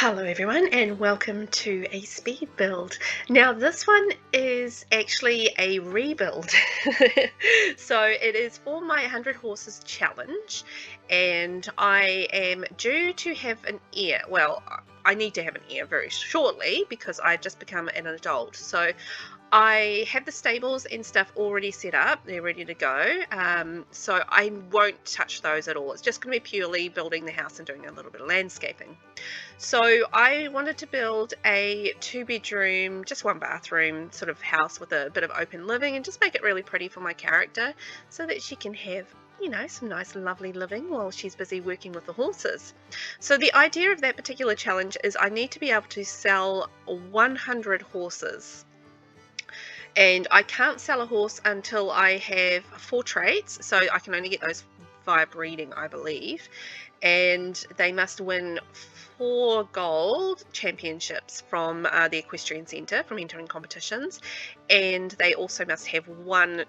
Hello everyone and welcome to a speed build. Now this one is actually a rebuild. So it is for my 100 horses challenge and I am due to have an heir. Well, I need to have an heir very shortly because I just become an adult. So I have the stables and stuff already set up. They're ready to go. So I won't touch those at all. It's just going to be purely building the house and doing a little bit of landscaping. So I wanted to build a 2-bedroom, just 1 bathroom sort of house with a bit of open living and just make it really pretty for my character so that she can have, you know, some nice lovely living while she's busy working with the horses. So the idea of that particular challenge is I need to be able to sell 100 horses. And I can't sell a horse until I have 4 traits, so I can only get those via breeding, I believe, and they must win 4 gold championships from the Equestrian Centre from entering competitions, and they also must have 1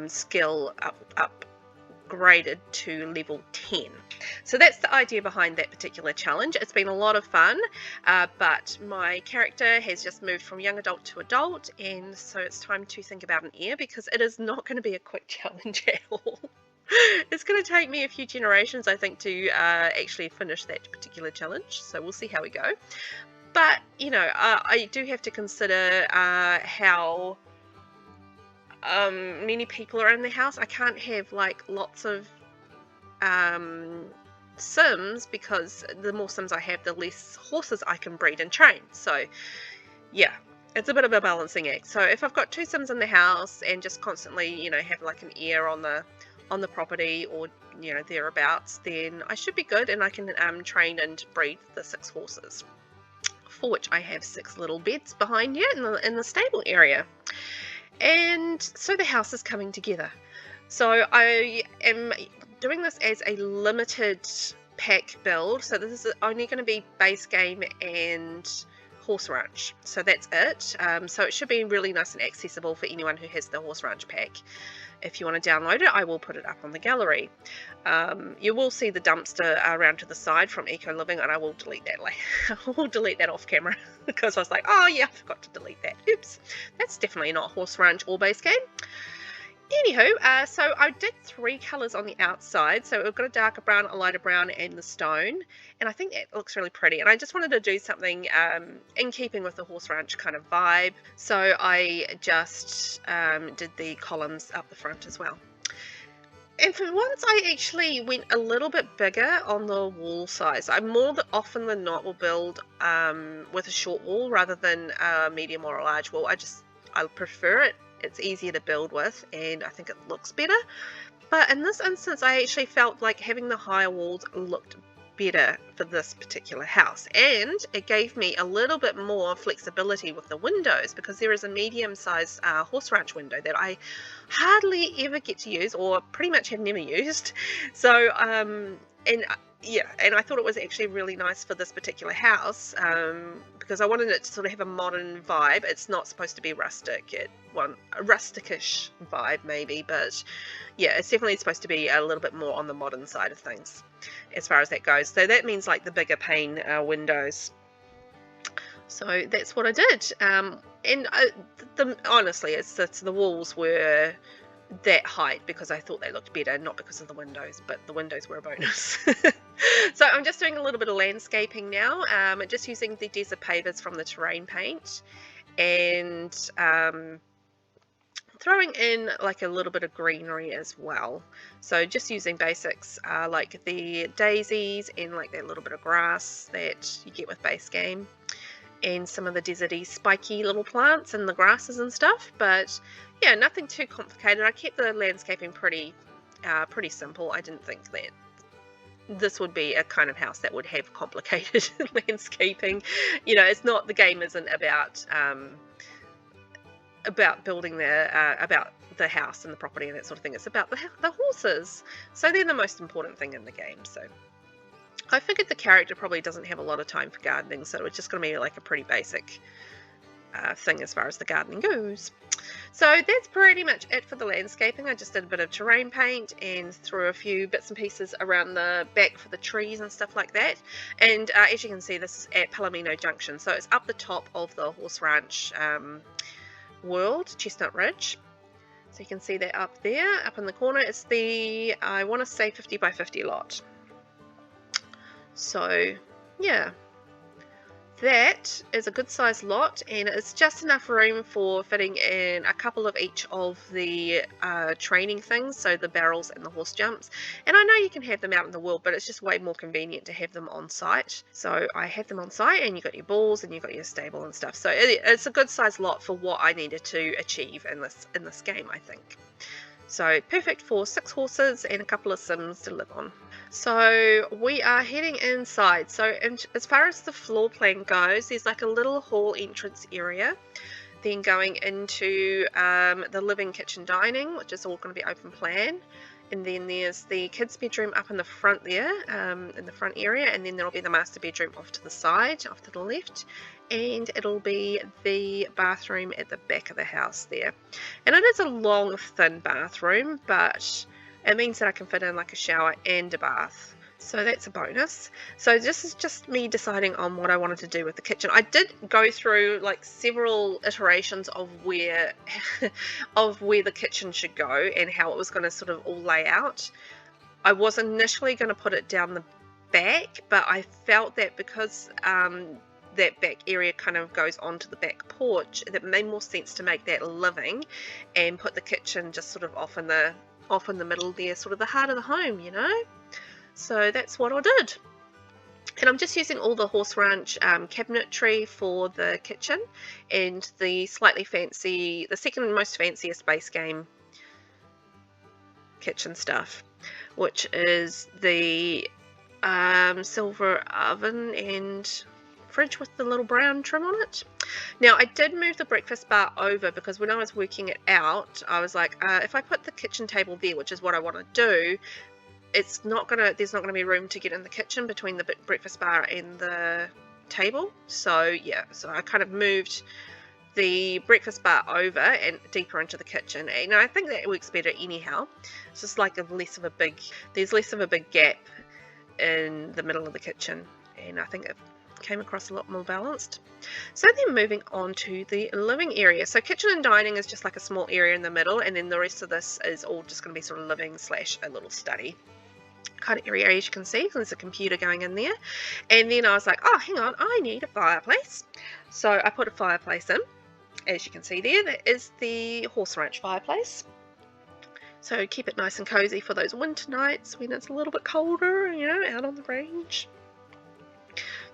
skill upgraded to level 10. So that's the idea behind that particular challenge. It's been a lot of fun, but my character has just moved from young adult to adult, and so it's time to think about an heir because it is not going to be a quick challenge at all. It's going to take me a few generations, I think, to actually finish that particular challenge, so we'll see how we go. But, you know, I do have to consider how many people are in the house. I can't have like lots of sims because the more sims I have, the less horses I can breed and train. So yeah, it's a bit of a balancing act. So if I've got 2 sims in the house and just constantly, you know, have like an heir on the property or, you know, thereabouts, then I should be good and I can train and breed the 6 horses, for which I have 6 little beds behind you in the stable area. And so the house is coming together. So I am doing this as a limited pack build, so this is only going to be base game and horse ranch, so that's it. So it should be really nice and accessible for anyone who has the horse ranch pack. If you want to download it, I will put it up on the gallery. You will see the dumpster around to the side from Eco Living, and I will delete that later. I will delete that off camera because I was like, oh yeah, I forgot to delete that. Oops, that's definitely not horse ranch or base game. Anywho, so I did 3 colours on the outside. So we've got a darker brown, a lighter brown, and the stone. And I think that looks really pretty. And I just wanted to do something in keeping with the horse ranch kind of vibe. So I just did the columns up the front as well. And for once, I actually went a little bit bigger on the wall size. I more often than not will build with a short wall rather than a medium or a large wall. I prefer it. It's easier to build with and I think it looks better. But in this instance, I actually felt like having the higher walls looked better for this particular house, and it gave me a little bit more flexibility with the windows because there is a medium-sized horse ranch window that I hardly ever get to use, or pretty much have never used. So yeah, and I thought it was actually really nice for this particular house because I wanted it to sort of have a modern vibe. It's not supposed to be rustic. A rusticish vibe maybe, but yeah, it's definitely supposed to be a little bit more on the modern side of things as far as that goes. So that means like the bigger pane windows. So that's what I did. And honestly, it's the walls were that height because I thought they looked better, not because of the windows, but the windows were a bonus. So I'm just doing a little bit of landscaping now, just using the desert pavers from the terrain paint and throwing in like a little bit of greenery as well. So just using basics like the daisies and like that little bit of grass that you get with base game, and some of the deserty spiky little plants and the grasses and stuff. But yeah, nothing too complicated. I kept the landscaping pretty simple. I didn't think that this would be a kind of house that would have complicated landscaping. You know, it's not, the game isn't about building about the house and the property and that sort of thing. It's about the horses. So they're the most important thing in the game. So I figured the character probably doesn't have a lot of time for gardening, so it's just going to be like a pretty basic thing as far as the gardening goes. So that's pretty much it for the landscaping. I just did a bit of terrain paint and threw a few bits and pieces around the back for the trees and stuff like that. And as you can see, this is at Palomino Junction, so it's up the top of the horse ranch world, Chestnut Ridge. So you can see that up there, up in the corner. It's the, I want to say 50 by 50 lot. So yeah, that is a good sized lot, and it's just enough room for fitting in a couple of each of the training things, so the barrels and the horse jumps. And I know you can have them out in the world, but it's just way more convenient to have them on site. So I have them on site, and you've got your balls and you've got your stable and stuff. So it's a good sized lot for what I needed to achieve in this game, I think. So perfect for 6 horses and a couple of Sims to live on. So we are heading inside. So as far as the floor plan goes, there's like a little hall entrance area, then going into the living, kitchen, dining, which is all going to be open plan. And then there's the kids' bedroom up in the front there, in the front area, and then there'll be the master bedroom off to the side, off to the left, and it'll be the bathroom at the back of the house there. And it is a long, thin bathroom, but it means that I can fit in like a shower and a bath. So that's a bonus. So this is just me deciding on what I wanted to do with the kitchen. I did go through like several iterations of where the kitchen should go and how it was going to sort of all lay out. I was initially going to put it down the back, but I felt that because that back area kind of goes onto the back porch, that made more sense to make that living and put the kitchen just sort of off in the middle there, sort of the heart of the home, you know. So that's what I did. And I'm just using all the horse ranch cabinetry for the kitchen, and the slightly fancy, the second most fanciest base game kitchen stuff, which is the silver oven and fridge with the little brown trim on it. Now I did move the breakfast bar over because when I was working it out, I was like, if I put the kitchen table there, which is what I want to do, there's not gonna be room to get in the kitchen between the breakfast bar and the table. So yeah, so I kind of moved the breakfast bar over and deeper into the kitchen, and I think that works better anyhow. It's just like there's less of a big gap in the middle of the kitchen, and I think it came across a lot more balanced. So then moving on to the living area. So kitchen and dining is just like a small area in the middle, and then the rest of this is all just going to be sort of living / a little study kind of area. As you can see, there's a computer going in there. And then I was like, oh, hang on, I need a fireplace. So I put a fireplace in. As you can see there, that is the horse ranch fireplace. So keep it nice and cozy for those winter nights when it's a little bit colder, you know, out on the range.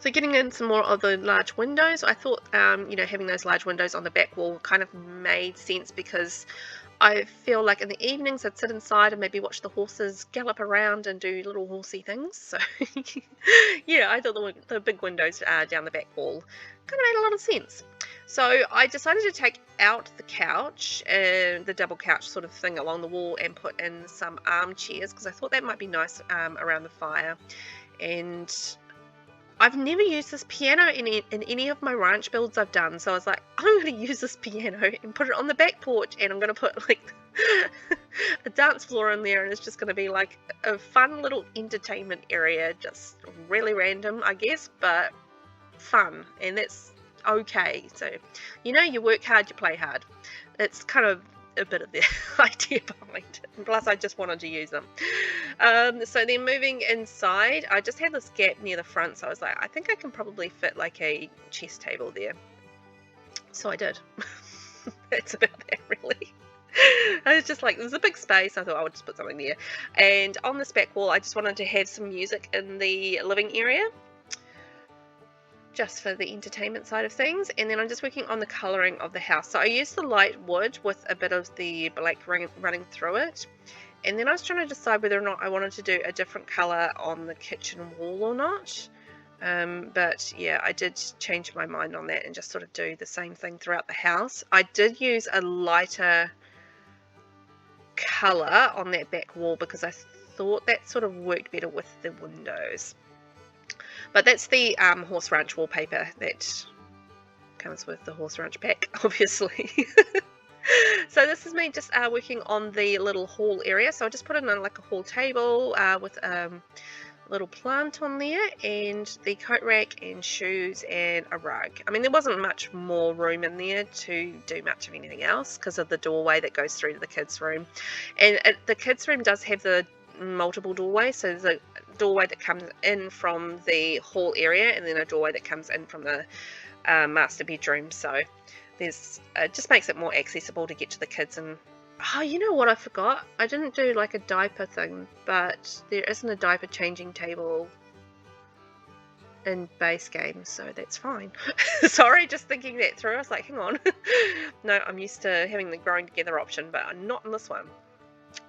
So getting in some more of the large windows, I thought, you know, having those large windows on the back wall kind of made sense, because I feel like in the evenings I'd sit inside and maybe watch the horses gallop around and do little horsey things. So yeah, I thought the big windows down the back wall kind of made a lot of sense. So I decided to take out the couch, the double couch sort of thing along the wall, and put in some armchairs, because I thought that might be nice around the fire. And I've never used this piano in any of my ranch builds I've done, so I was like, I'm going to use this piano and put it on the back porch, and I'm going to put like a dance floor in there, and it's just going to be like a fun little entertainment area, just really random, I guess, but fun, and that's okay. So, you know, you work hard, you play hard. It's kind of a bit of the idea behind it. Plus, I just wanted to use them. So then moving inside, I just had this gap near the front, so I was like, I think I can probably fit like a chess table there. So I did. That's about that, really. I was just like, there's a big space, I thought I would just put something there. And on this back wall, I just wanted to have some music in the living area, just for the entertainment side of things. And then I'm just working on the colouring of the house. So I used the light wood with a bit of the black running through it. And then I was trying to decide whether or not I wanted to do a different colour on the kitchen wall or not. But yeah, I did change my mind on that and just sort of do the same thing throughout the house. I did use a lighter colour on that back wall because I thought that sort of worked better with the windows. But that's the horse ranch wallpaper that comes with the horse ranch pack, obviously. So this is me just working on the little hall area. So I just put it on like a hall table with a little plant on there, and the coat rack and shoes and a rug. I mean, there wasn't much more room in there to do much of anything else because of the doorway that goes through to the kids' room. And the kids' room does have the multiple doorways, so there's a doorway that comes in from the hall area and then a doorway that comes in from the master bedroom. So there's it just makes it more accessible to get to the kids. And oh, you know what I forgot? I didn't do like a diaper thing, but there isn't a diaper changing table in base game, so that's fine. Sorry, just thinking that through. I was like, hang on. No, I'm used to having the growing together option, but I'm not in this one.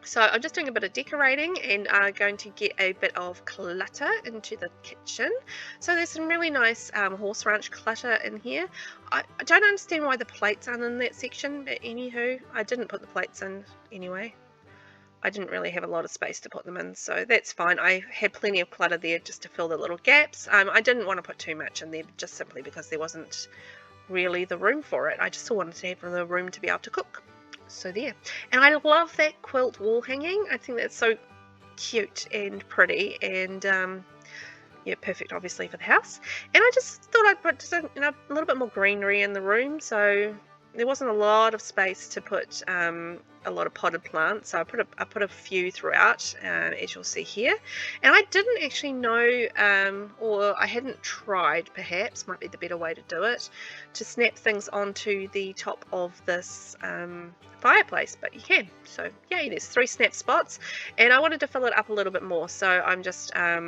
So I'm just doing a bit of decorating and going to get a bit of clutter into the kitchen. So there's some really nice horse ranch clutter in here. I don't understand why the plates aren't in that section, but anywho, I didn't put the plates in anyway. I didn't really have a lot of space to put them in, so that's fine. I had plenty of clutter there just to fill the little gaps. I didn't want to put too much in there just simply because there wasn't really the room for it. I just wanted to have the room to be able to cook. So there. And I love that quilt wall hanging. I think that's so cute and pretty, and yeah, perfect obviously for the house. And I just thought I'd put just a little bit more greenery in the room, so there wasn't a lot of space to put a lot of potted plants, so I put a few throughout, as you'll see here. And I didn't actually know, or I hadn't tried, perhaps might be the better way to do it, to snap things onto the top of this fireplace, but you can. So yay, there's 3 snap spots, and I wanted to fill it up a little bit more, so I'm just I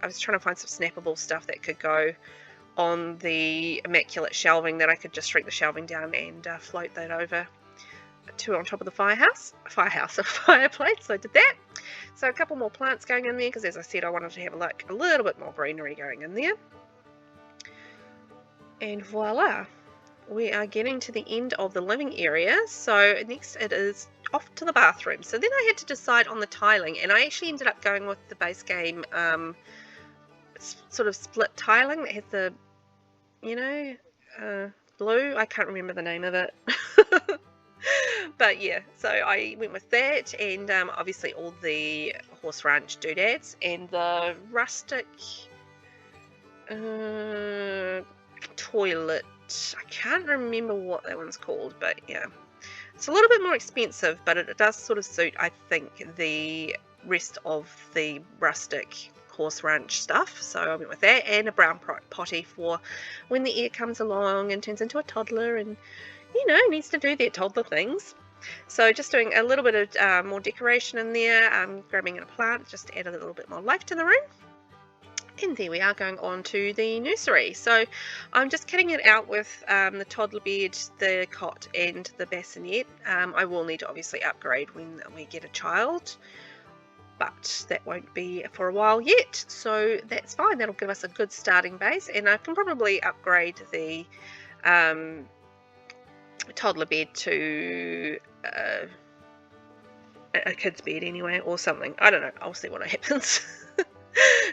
was trying to find some snappable stuff that could go on the immaculate shelving, that I could just shrink the shelving down and float that over to on top of the fireplace. So I did that. So a couple more plants going in there because, as I said, I wanted to have like a little bit more greenery going in there. And voila, we are getting to the end of the living area. So next it is off to the bathroom. So then I had to decide on the tiling, and I actually ended up going with the base game sort of split tiling that has the, you know, blue. I can't remember the name of it. But yeah, so I went with that, and obviously all the horse ranch doodads and the rustic toilet. I can't remember what that one's called, but yeah, it's a little bit more expensive, but it does sort of suit, I think, the rest of the rustic horse ranch stuff. So I went with that, and a brown potty for when the heir comes along and turns into a toddler and, you know, needs to do their toddler things. So just doing a little bit of more decoration in there, grabbing a plant just to add a little bit more life to the room. And there we are, going on to the nursery. So I'm just kitting it out with the toddler bed, the cot and the bassinet. I will need to obviously upgrade when we get a child, but that won't be for a while yet, so that's fine. That'll give us a good starting base, and I can probably upgrade the toddler bed to a kid's bed anyway, or something. I don't know, I'll see what happens.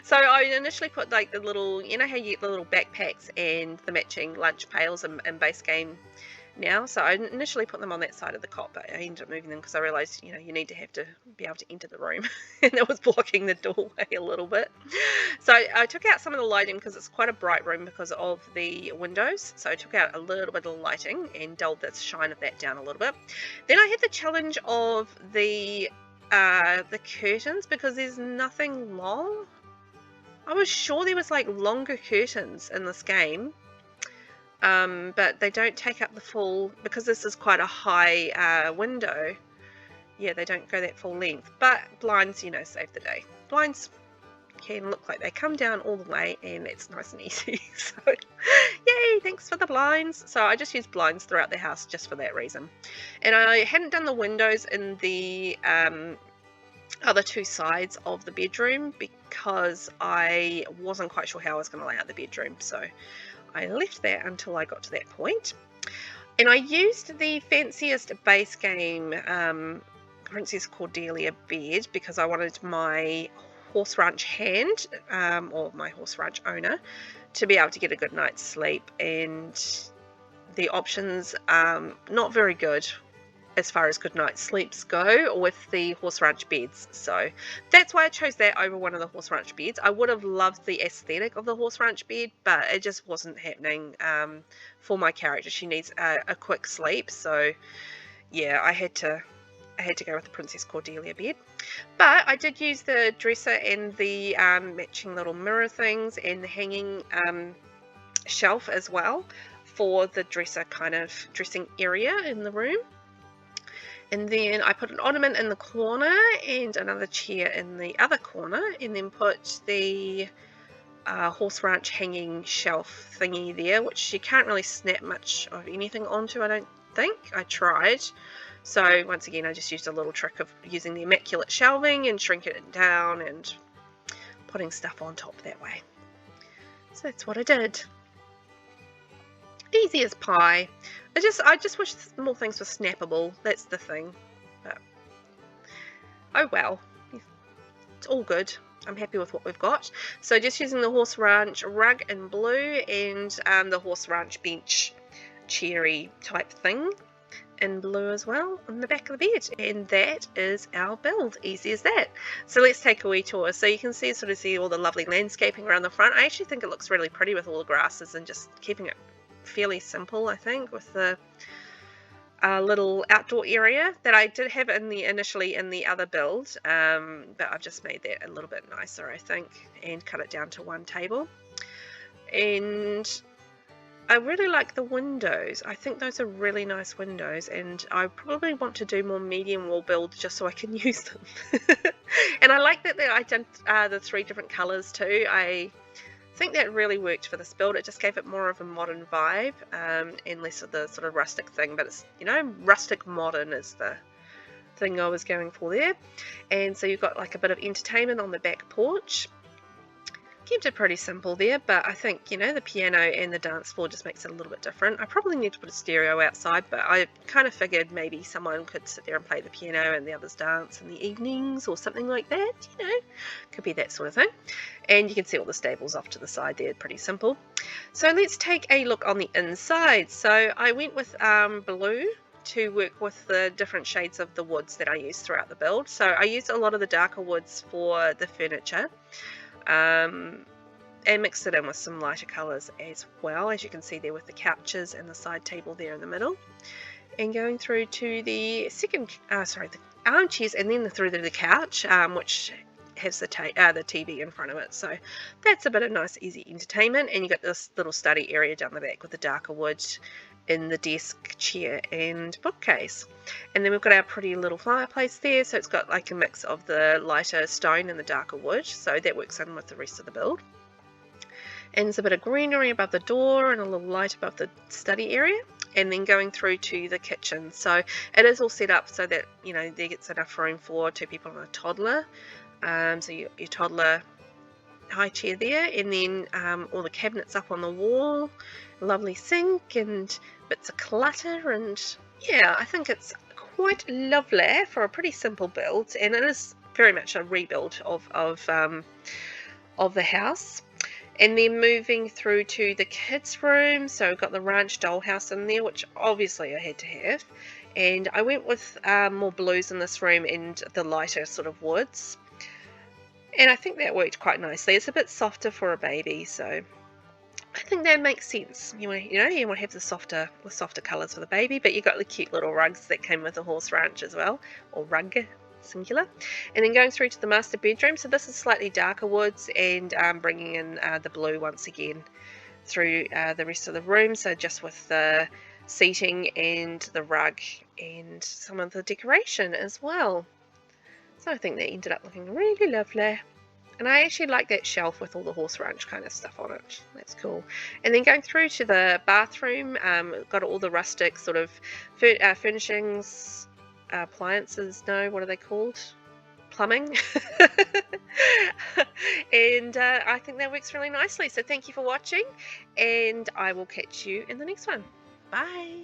So I initially put like the little, you know how you get the little backpacks and the matching lunch pails in base game now, so I initially put them on that side of the cot, but I ended up moving them because I realised, you know, you need to have to be able to enter the room, and that was blocking the doorway a little bit. So I took out some of the lighting because it's quite a bright room because of the windows, so I took out a little bit of lighting and dulled the shine of that down a little bit. Then I had the challenge of the curtains, because there's nothing long. I was sure there was like longer curtains in this game, but they don't take up the full, because this is quite a high window. Yeah, they don't go that full length, but blinds, you know, save the day. Blinds can look like they come down all the way, and it's nice and easy. So yay, thanks for the blinds. So I just used blinds throughout the house just for that reason. And I hadn't done the windows in the other 2 sides of the bedroom because I wasn't quite sure how I was going to lay out the bedroom, so I left that until I got to that point. And I used the fanciest base game Princess Cordelia bed because I wanted my horse ranch hand, or my horse ranch owner, to be able to get a good night's sleep and the options not very good as far as good night sleeps go with the horse ranch beds, so that's why I chose that over one of the horse ranch beds. I would have loved the aesthetic of the horse ranch bed, but it just wasn't happening for my character. She needs a quick sleep, so yeah, I had to go with the Princess Cordelia bed. But I did use the dresser and the matching little mirror things and the hanging shelf as well for the dresser kind of dressing area in the room. And then I put an ornament in the corner and another chair in the other corner, and then put the horse ranch hanging shelf thingy there, which you can't really snap much of anything onto, I don't think. I tried. So once again, I just used a little trick of using the immaculate shelving and shrinking it down and putting stuff on top that way. So that's what I did. Easy as pie. I just wish more things were snappable. That's the thing. But oh well. It's all good. I'm happy with what we've got. So just using the horse ranch rug in blue and the horse ranch bench cherry type thing in blue as well on the back of the bed, and that is our build. Easy as that. So let's take a wee tour. So you can sort of see all the lovely landscaping around the front. I actually think it looks really pretty with all the grasses and just keeping it fairly simple, I think, with the little outdoor area that I did have initially in the other build, but I've just made that a little bit nicer, I think, and cut it down to one table. And I really like the windows. I think those are really nice windows, and I probably want to do more medium wall builds just so I can use them. And I like that I did the 3 different colours too. I think that really worked for this build. It just gave it more of a modern vibe and less of the sort of rustic thing, but it's, you know, rustic modern is the thing I was going for there. And so you've got like a bit of entertainment on the back porch. Kept it pretty simple there, but I think, you know, the piano and the dance floor just makes it a little bit different. I probably need to put a stereo outside, but I kind of figured maybe someone could sit there and play the piano and the others dance in the evenings or something like that, you know, could be that sort of thing. And you can see all the stables off to the side there, pretty simple. So let's take a look on the inside. So I went with blue to work with the different shades of the woods that I used throughout the build. So I used a lot of the darker woods for the furniture. And mixed it in with some lighter colours as well, as you can see there with the couches and the side table there in the middle. And going through to the the armchairs, and then through to the couch, which has the TV in front of it. So that's a bit of nice easy entertainment. And you got this little study area down the back with the darker wood in the desk, chair and bookcase. And then we've got our pretty little fireplace there, so it's got like a mix of the lighter stone and the darker wood, so that works in with the rest of the build. And there's a bit of greenery above the door and a little light above the study area, and then going through to the kitchen. So it is all set up so that, you know, there gets enough room for 2 people and a toddler. So your toddler high chair there, and then all the cabinets up on the wall, lovely sink and bits of clutter, and yeah, I think it's quite lovely for a pretty simple build, and it is very much a rebuild of the house. And then moving through to the kids' room, so we've got the ranch dollhouse in there, which obviously I had to have, and I went with more blues in this room and the lighter sort of woods. And I think that worked quite nicely. It's a bit softer for a baby, so I think that makes sense. You want to have the softer colours for the baby, but you got the cute little rugs that came with the horse ranch as well, or rug singular. And then going through to the master bedroom. So this is slightly darker woods, and bringing in the blue once again through the rest of the room. So just with the seating and the rug and some of the decoration as well. So I think that ended up looking really lovely. And I actually like that shelf with all the horse ranch kind of stuff on it. That's cool. And then going through to the bathroom, got all the rustic sort of furnishings, appliances, no, what are they called? Plumbing. And I think that works really nicely. So thank you for watching, and I will catch you in the next one. Bye.